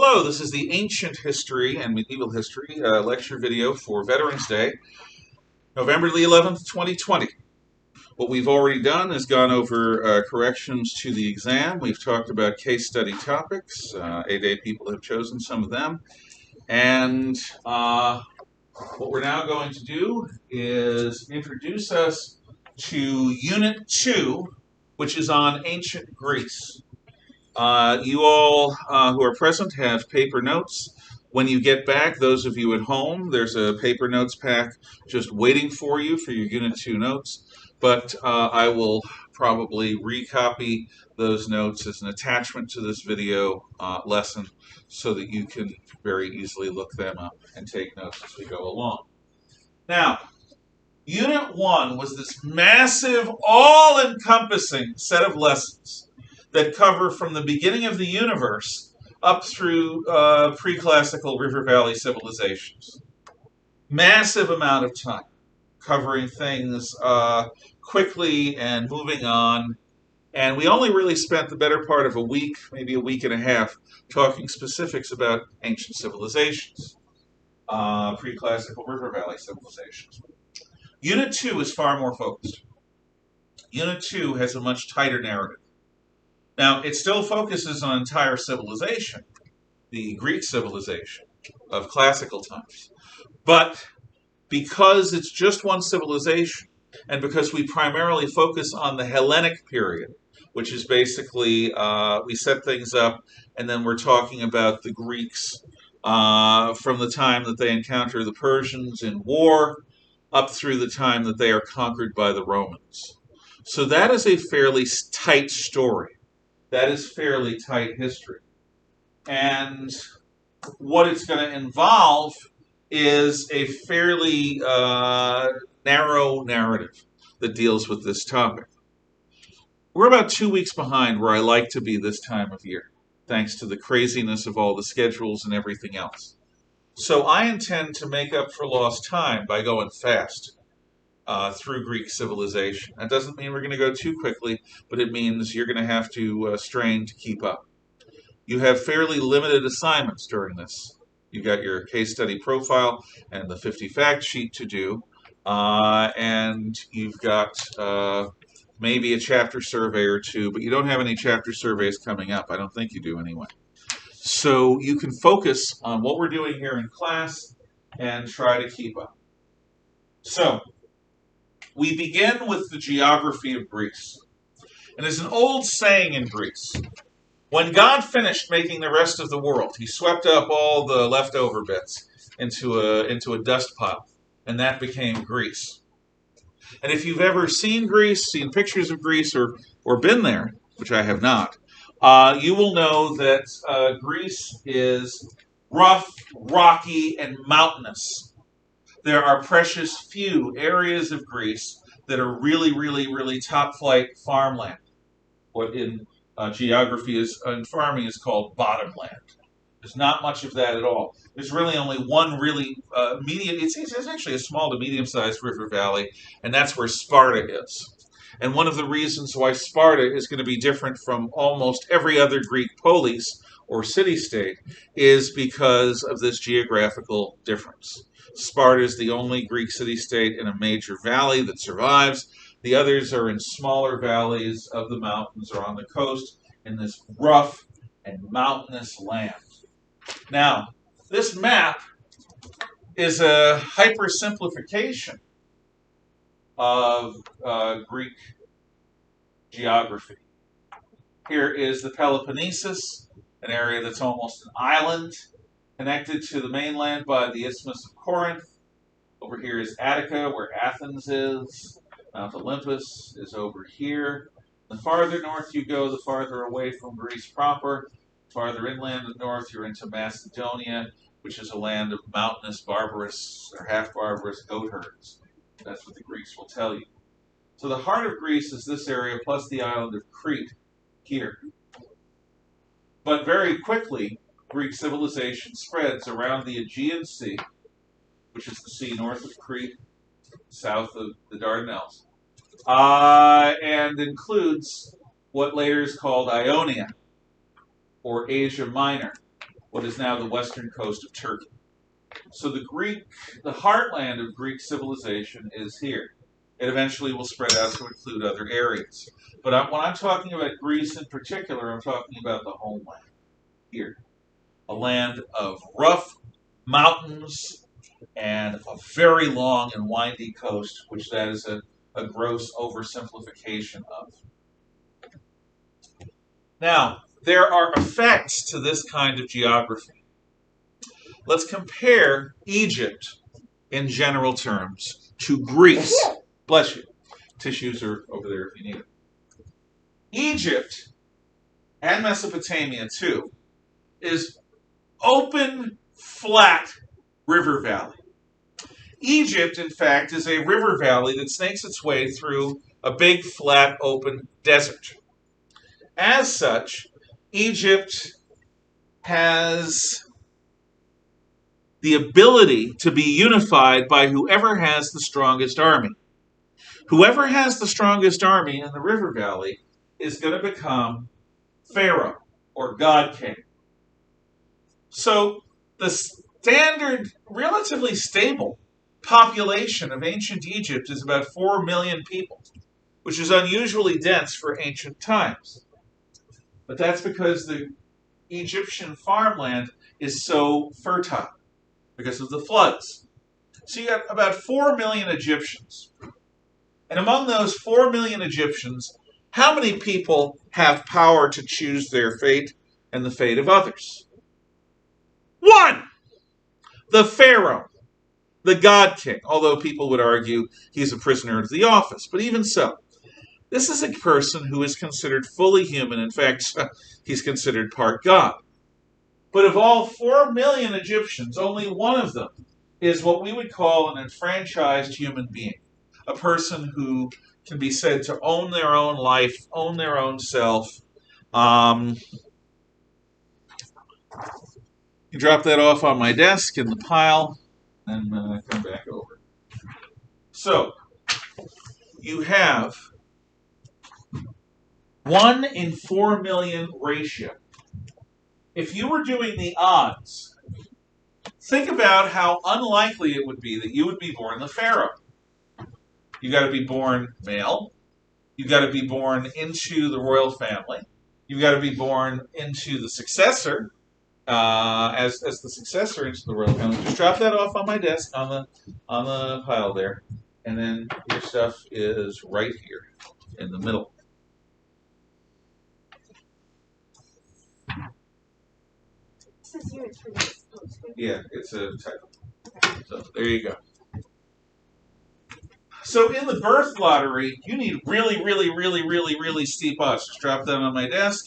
Hello, this is the Ancient History and Medieval History lecture video for Veterans Day, November the 11th, 2020. What we've already done is gone over corrections to the exam. We've talked about case study topics. A-Day people have chosen some of them. And what we're now going to do is introduce us to Unit 2, which is on ancient Greece. You all who are present have paper notes. When you get back, those of you at home, there's a paper notes pack just waiting for you for your Unit 2 notes. But I will probably recopy those notes as an attachment to this video lesson so that you can very easily look them up and take notes as we go along. Now, Unit 1 was this massive, all-encompassing set of lessons that cover from the beginning of the universe up through pre-classical river valley civilizations. Massive amount of time covering things quickly and moving on. And we only really spent the better part of a week, maybe a week and a half, talking specifics about ancient civilizations, pre-classical river valley civilizations. Unit 2 is far more focused. Unit 2 has a much tighter narrative. Now, it still focuses on entire civilization, the Greek civilization of classical times. But because it's just one civilization, and because we primarily focus on the Hellenic period, which is basically we set things up, and then we're talking about the Greeks from the time that they encounter the Persians in war up through the time that they are conquered by the Romans. So that is a fairly tight story. That is fairly tight history. And what it's going to involve is a fairly narrow narrative that deals with this topic. We're about 2 weeks behind where I like to be this time of year, thanks to the craziness of all the schedules and everything else. So I intend to make up for lost time by going fast through Greek civilization. That doesn't mean we're going to go too quickly, but it means you're going to have to strain to keep up. You have fairly limited assignments during this. You've got your case study profile and the 50 fact sheet to do, and you've got maybe a chapter survey or two, but you don't have any chapter surveys coming up. I don't think you do anyway. So you can focus on what we're doing here in class and try to keep up. So, we begin with the geography of Greece. And there's an old saying in Greece. When God finished making the rest of the world, he swept up all the leftover bits into a dust pile, and that became Greece. And if you've ever seen Greece, seen pictures of Greece, or been there, which I have not, you will know that Greece is rough, rocky, and mountainous. There are precious few areas of Greece that are really, really, really top-flight farmland. What in geography and farming is called bottomland. There's not much of that at all. There's really only one really medium. It's actually a small to medium-sized river valley, and that's where Sparta is. And one of the reasons why Sparta is going to be different from almost every other Greek polis or city-state is because of this geographical difference. Sparta is the only Greek city-state in a major valley that survives. The others are in smaller valleys of the mountains or on the coast in this rough and mountainous land. Now, this map is a hypersimplification of Greek geography. Here is the Peloponnesus, an area that's almost an island, connected to the mainland by the Isthmus of Corinth. Over here is Attica, where Athens is. Mount Olympus is over here. The farther north you go, the farther away from Greece proper. Farther inland and north, you're into Macedonia, which is a land of mountainous, barbarous, or half-barbarous goat herds. That's what the Greeks will tell you. So the heart of Greece is this area, plus the island of Crete here. But very quickly, Greek civilization spreads around the Aegean Sea, which is the sea north of Crete, south of the Dardanelles, and includes what later is called Ionia, or Asia Minor. what is now the western coast of Turkey. So the heartland of Greek civilization is here. It eventually will spread out to include other areas. But when I'm talking about Greece in particular, I'm talking about the homeland here. A land of rough mountains and a very long and windy coast, which that is a gross oversimplification of. Now, there are effects to this kind of geography. Let's compare Egypt in general terms to Greece. Bless you. Tissues are over there if you need it. Egypt, and Mesopotamia too, is open, flat river valley. Egypt, in fact, is a river valley that snakes its way through a big, flat, open desert. As such, Egypt has the ability to be unified by whoever has the strongest army. Whoever has the strongest army in the river valley is going to become Pharaoh, or God King. So the standard, relatively stable population of ancient Egypt is about 4 million people, which is unusually dense for ancient times. But that's because the Egyptian farmland is so fertile because of the floods. So you got about 4 million Egyptians. And among those 4 million Egyptians, how many people have power to choose their fate and the fate of others? One! The Pharaoh, the God King, although people would argue he's a prisoner of the office. But even so, this is a person who is considered fully human. In fact, he's considered part God. But of all 4 million Egyptians, only one of them is what we would call an enfranchised human being. A person who can be said to own their own life, own their own self. You drop that off on my desk in the pile, and come back over. So, you have 1 in 4 million ratio. If you were doing the odds, think about how unlikely it would be that you would be born the Pharaoh. You've got to be born male. You've got to be born into the royal family. You've got to be born into the successor, as the successor into the royal family. Just drop that off on my desk on the pile there, and then your stuff is right here in the middle. Yeah, it's a typo. So there you go. So in the birth lottery, you need really, really, really, really, really steep odds. Just drop that on my desk.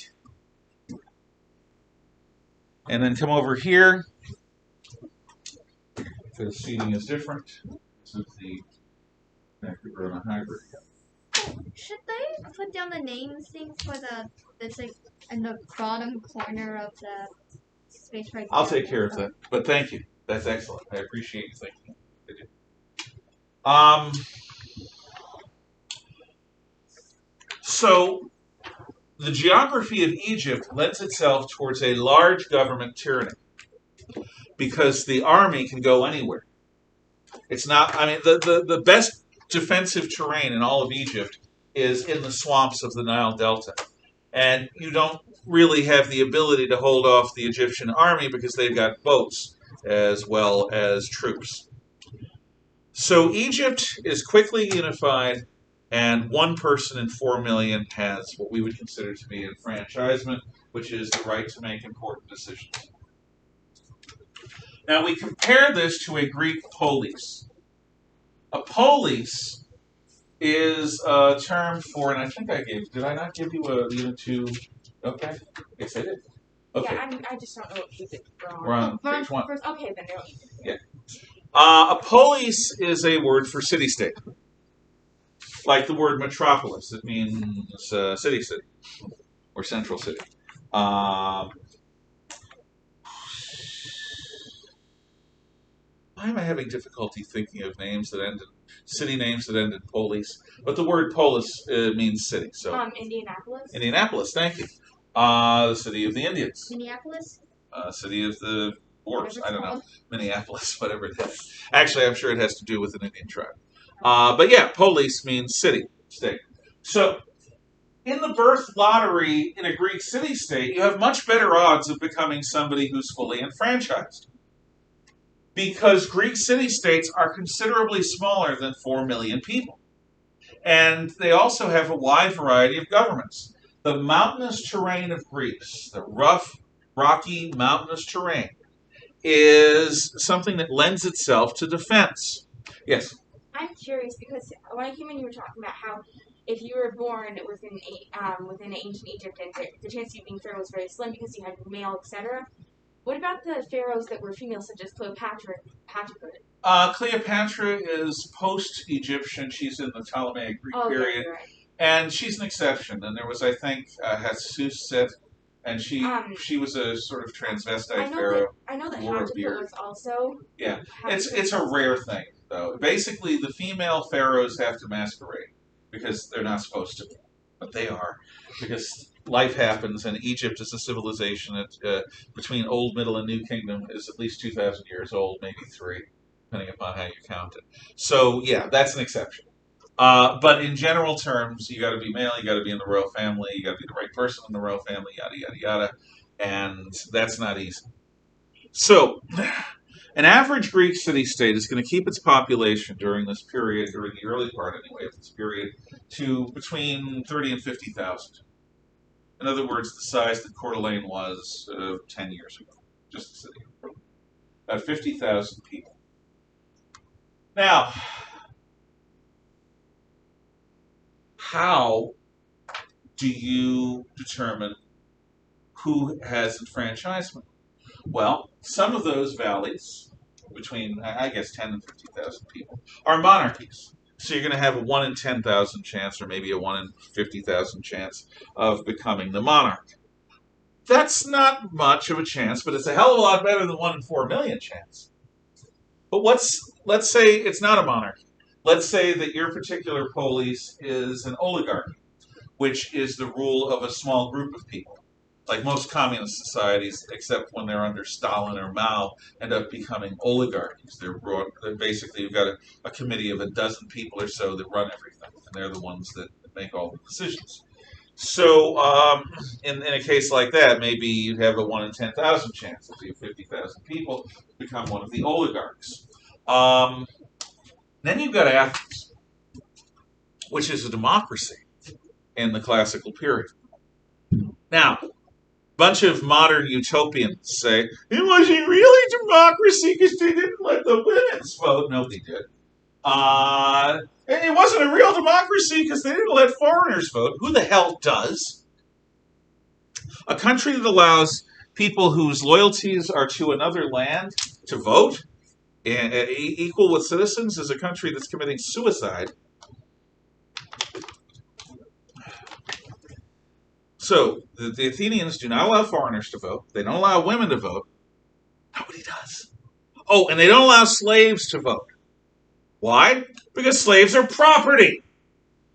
And then come over here. The seating is different. This is the Macabrona hybrid. Should they put down the names thing for that's like in the bottom corner of the space right there? I'll take care of that. But thank you. That's excellent. I appreciate you thinking. So the geography of Egypt lends itself towards a large government tyranny because the army can go anywhere. It's not, I mean, the best defensive terrain in all of Egypt is in the swamps of the Nile Delta. And you don't really have the ability to hold off the Egyptian army because they've got boats as well as troops. So Egypt is quickly unified, and 1 person in 4 million has what we would consider to be enfranchisement, which is the right to make important decisions. Now we compare this to a Greek polis. A polis is a term for, and I think did I not give you a unit 2? Okay. Yes, I did. Okay. Yeah, I just don't know what page it's from. We're on page 1. Okay, then don't. Yeah. A polis is a word for city-state. Like the word metropolis, it means city, or central city. Why am I having difficulty thinking of city names that end in polis? But the word polis means city. So Indianapolis. Indianapolis, thank you. The city of the Indians. Minneapolis? city of the wars. I don't know, Minneapolis, whatever it is. Actually, I'm sure it has to do with an Indian tribe. But yeah, polis means city, state. So in the birth lottery in a Greek city-state, you have much better odds of becoming somebody who's fully enfranchised. Because Greek city-states are considerably smaller than 4 million people. And they also have a wide variety of governments. The mountainous terrain of Greece, the rough, rocky, mountainous terrain, is something that lends itself to defense. Yes? I'm curious because when I came in, you were talking about how if you were born within ancient Egypt, and the chance of you being pharaoh was very slim because you had male, etc. What about the pharaohs that were female, such as Cleopatra? Cleopatra is post-Egyptian. She's in the Ptolemaic Greek Oh, period. yeah, right. And she's an exception. And there was, I think, Hatshepsut, and she was a sort of transvestite pharaoh. I know that wore a Hatshepsut beard. was also. Yeah, it's a rare thing, though. Basically, the female pharaohs have to masquerade because they're not supposed to, but they are, because life happens, and Egypt is a civilization that between Old, Middle, and New Kingdom is at least 2,000 years old, maybe 3, depending upon how you count it. So yeah, that's an exception. But in general terms, you got to be male, you got to be in the royal family, you got to be the right person in the royal family, yada yada yada, and that's not easy. So, an average Greek city-state is going to keep its population during this period, during the early part anyway of this period, to between 30 and 50,000. In other words, the size that Coeur d'Alene was 10 years ago, just the city. About 50,000 people. Now, how do you determine who has enfranchisement? Well, some of those valleys, between, I guess, 10 and 50,000 people, are monarchies. So you're going to have a 1 in 10,000 chance, or maybe a 1 in 50,000 chance of becoming the monarch. That's not much of a chance, but it's a hell of a lot better than 1 in 4 million chance. But let's say it's not a monarchy. Let's say that your particular polis is an oligarchy, which is the rule of a small group of people. Like most communist societies, except when they're under Stalin or Mao, end up becoming oligarchies. They're basically, you've got a committee of a dozen people or so that run everything, and they're the ones that make all the decisions. So, in a case like that, maybe you have a 1 in 10,000 chance if you have 50,000 people become one of the oligarchs. Then you've got Athens, which is a democracy in the classical period. Now, bunch of modern utopians say it wasn't really democracy because they didn't let the women vote. No, they did. And it wasn't a real democracy because they didn't let foreigners vote. Who the hell does? A country that allows people whose loyalties are to another land to vote, equal with citizens, is a country that's committing suicide. So, the Athenians do not allow foreigners to vote. They don't allow women to vote. Nobody does. Oh, and they don't allow slaves to vote. Why? Because slaves are property.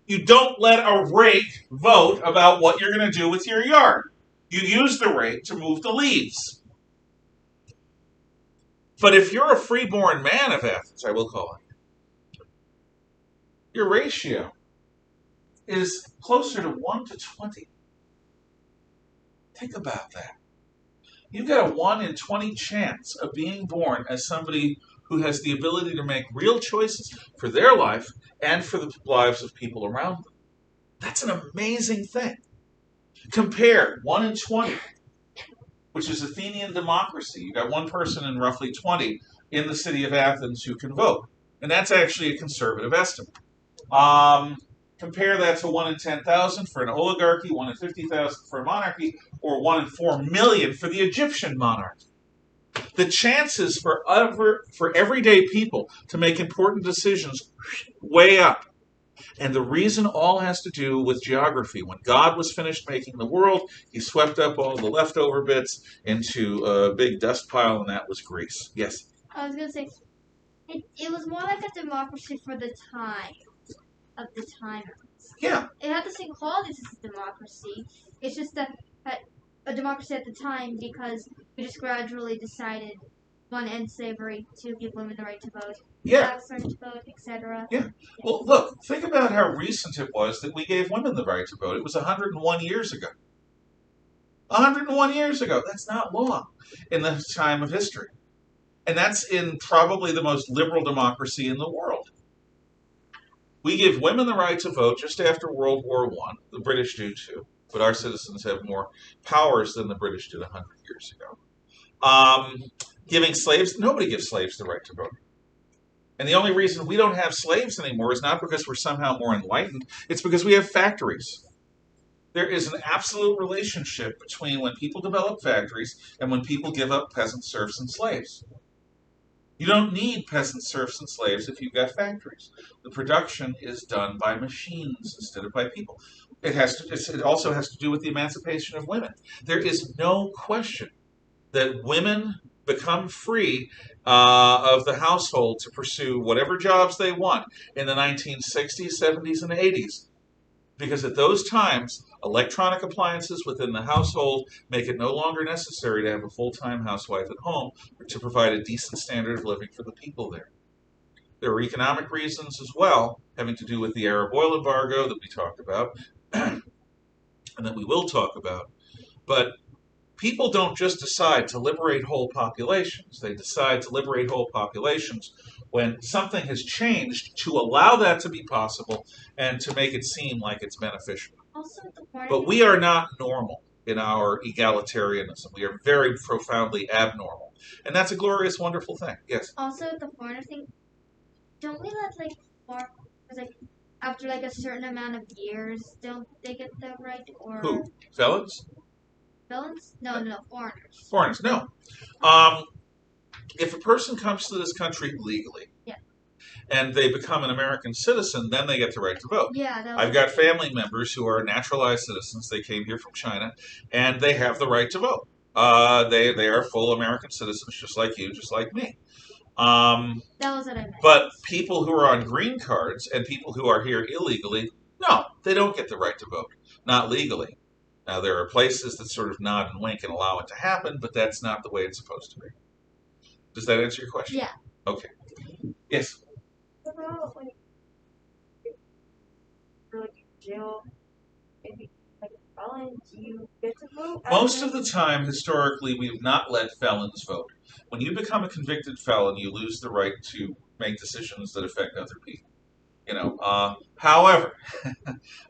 You don't let a rake vote about what you're going to do with your yard. You use the rake to move the leaves. But if you're a freeborn man of Athens, I will call it, your ratio is closer to 1 to 20. Think about that. You've got a 1 in 20 chance of being born as somebody who has the ability to make real choices for their life and for the lives of people around them. That's an amazing thing. Compare 1 in 20, which is Athenian democracy. You've got one person in roughly 20 in the city of Athens who can vote. And that's actually a conservative estimate. Compare that to 1 in 10,000 for an oligarchy, 1 in 50,000 for a monarchy, or 1 in 4 million for the Egyptian monarchy. The chances for everyday people to make important decisions way up. And the reason all has to do with geography. When God was finished making the world, he swept up all the leftover bits into a big dust pile, and that was Greece. Yes? I was going to say, it was more like a democracy for the time of the time. Yeah. It had the same qualities as democracy. It's just that a democracy at the time because we just gradually decided want to end slavery to give women the right to vote, Yeah. blacks the right to vote, etc. Yeah. Well, look, think about how recent it was that we gave women the right to vote. It was 101 years ago. 101 years ago. That's not long in the time of history. And that's in probably the most liberal democracy in the world. We give women the right to vote just after World War I. The British do too, but our citizens have more powers than the British did 100 years ago. Giving slaves, nobody gives slaves the right to vote. And the only reason we don't have slaves anymore is not because we're somehow more enlightened, it's because we have factories. There is an absolute relationship between when people develop factories and when people give up peasants, serfs, and slaves. You don't need peasants, serfs, and slaves if you've got factories. The production is done by machines instead of by people. It also has to do with the emancipation of women. There is no question that women become free of the household to pursue whatever jobs they want in the 1960s, 70s, and 80s. Because at those times, electronic appliances within the household make it no longer necessary to have a full-time housewife at home to provide a decent standard of living for the people there. There are economic reasons as well, having to do with the Arab oil embargo that we talked about, and that we will talk about. But people don't just decide to liberate whole populations. They decide to liberate whole populations when something has changed to allow that to be possible and to make it seem like it's beneficial. Also, the foreigner But we are not normal in our egalitarianism. We are very profoundly abnormal. And that's a glorious, wonderful thing. Yes? also the foreigner thing. Don't we let like after like a certain amount of years, don't they get the right or Who? Felons? villains? No, foreigners. Foreigners? No. If a person comes to this country legally, Yeah. and they become an American citizen, then they get the right to vote. Yeah, that I've got family members who are naturalized citizens. They came here from China, and they have the right to vote. They are full American citizens, just like you, just like me. that was what I meant. But people who are on green cards and people who are here illegally, no, they don't get the right to vote. Not legally. Now, there are places that sort of nod and wink and allow it to happen, but that's not the way it's supposed to be. Does that answer your question? Yeah. Okay. Yes. What about like for like jail, maybe like a felon, do you get to vote? Most of the time, historically, we've not let felons vote. When you become a convicted felon, you lose the right to make decisions that affect other people. However,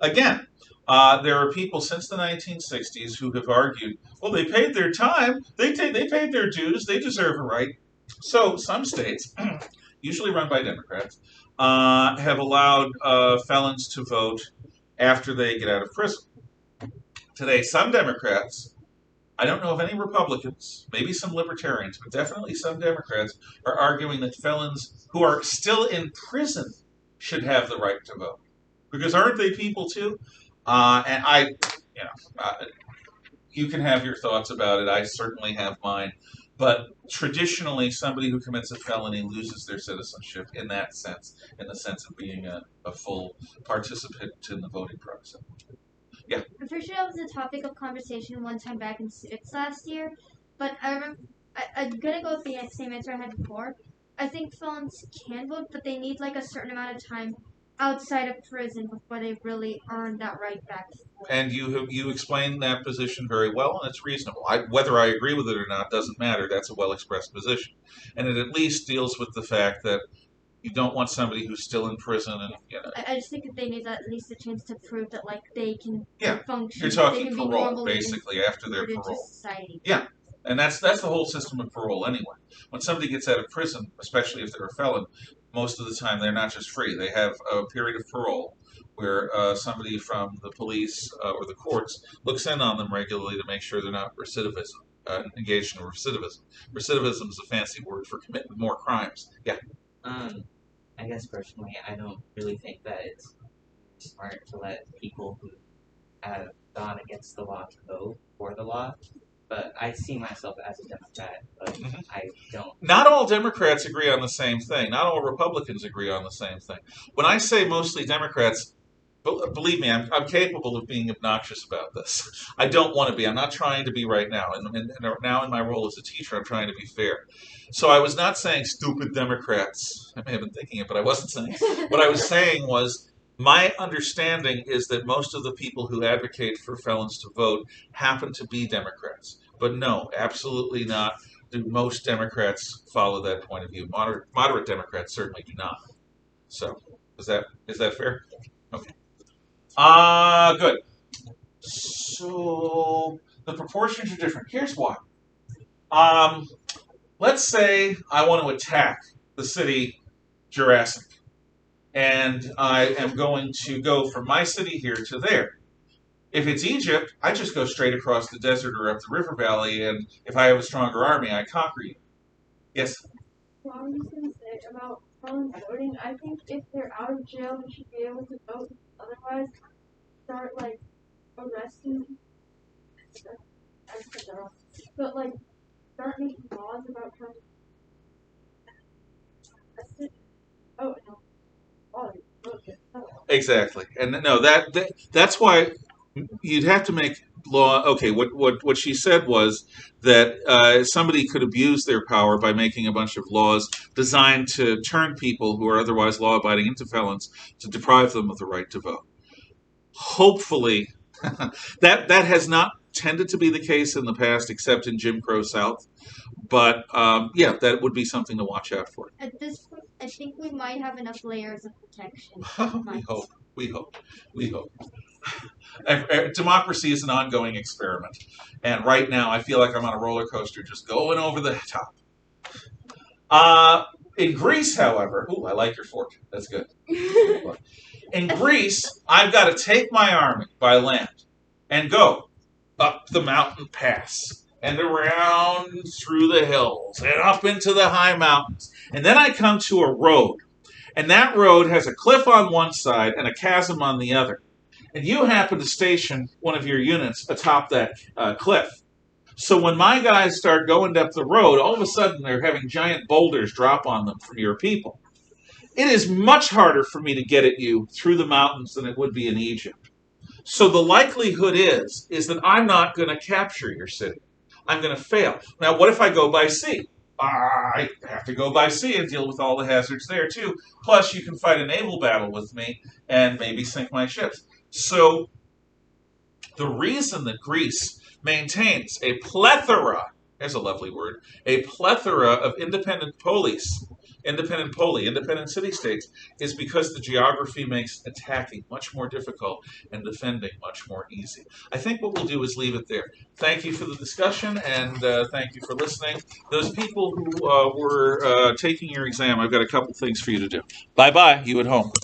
again, there are people since the 1960s who have argued, well, they paid their time, they paid their dues, they deserve a right. So some states, usually run by Democrats, have allowed felons to vote after they get out of prison. Today, some Democrats, I don't know of any Republicans, maybe some Libertarians, but definitely some Democrats are arguing that felons who are still in prison should have the right to vote. Because aren't they people too? You can have your thoughts about it. I certainly have mine. But traditionally, somebody who commits a felony loses their citizenship in that sense, in the sense of being a full participant in the voting process. I'm pretty sure that was a topic of conversation one time back in civics last year, but I remember I'm gonna go with the same answer I had before. I think felons can vote, but they need like a certain amount of time outside of prison before they really earn that right back. And you explained that position very well, and it's reasonable. Whether I agree with it or not doesn't matter. That's a well-expressed position. And it at least deals with the fact that you don't want somebody who's still in prison and, I just think that they need at least a chance to prove that like they can Yeah, function. you're they talking can be parole, normally basically, after their incorporated to parole. society. Yeah. And that's the whole system of parole anyway. When somebody gets out of prison, especially if they're a felon, most of the time they're not just free. They have a period of parole where somebody from the police or the courts looks in on them regularly to make sure they're not engaged in recidivism. Recidivism is a fancy word for committing more crimes. Yeah. I guess personally, I don't really think that it's smart to let people who have gone against the law to vote for the law. But I see myself as a Democrat, but I don't. Not all Democrats agree on the same thing. Not all Republicans agree on the same thing. When I say mostly Democrats, Believe me, I'm capable of being obnoxious about this. I don't want to be. I'm not trying to be right now. And now in my role as a teacher, I'm trying to be fair. So I was not saying stupid Democrats. I may have been thinking it, but I wasn't saying. What I was saying was my understanding is that most of the people who advocate for felons to vote happen to be Democrats. But no, absolutely not. Do most Democrats follow that point of view? Moderate Democrats certainly do not. So is that fair? Okay. Good. So the proportions are different. Here's why. Let's say I want to attack the city Jurassic, and I am going to go from my city here to there. If it's Egypt, I just go straight across the desert or up the river valley, and if I have a stronger army, I conquer you. Yes? Well, I'm just going to say about felons voting, I think if they're out of jail, they should be able to vote. Otherwise, start, like, arresting. I said that wrong. But, like, start making laws about trying to arrest it. Oh, no. Oh, okay. Oh. Exactly. And no, that's why you'd have to make law. Okay, what she said was that somebody could abuse their power by making a bunch of laws designed to turn people who are otherwise law-abiding into felons to deprive them of the right to vote. Hopefully, that has not tended to be the case in the past, except in Jim Crow South. But yeah, that would be something to watch out for. At this point, I think we might have enough layers of protection. We hope. Democracy is an ongoing experiment, and right now I feel like I'm on a roller coaster, just going over the top. In Greece, however, I like your fork. That's good. In Greece, I've got to take my army by land and go up the mountain pass and around through the hills and up into the high mountains. And then I come to a road, and that road has a cliff on one side and a chasm on the other. And you happen to station one of your units atop that cliff. So when my guys start going up the road, all of a sudden they're having giant boulders drop on them from your people. It is much harder for me to get at you through the mountains than it would be in Egypt. So the likelihood is that I'm not going to capture your city. I'm going to fail. Now, what if I go by sea? I have to go by sea and deal with all the hazards there, too. Plus, you can fight a naval battle with me and maybe sink my ships. So the reason that Greece maintains a plethora, there's a lovely word, a plethora of independent city-states, is because the geography makes attacking much more difficult and defending much more easy. I think what we'll do is leave it there. Thank you for the discussion, and thank you for listening. Those people who were taking your exam, I've got a couple things for you to do. Bye-bye, you at home.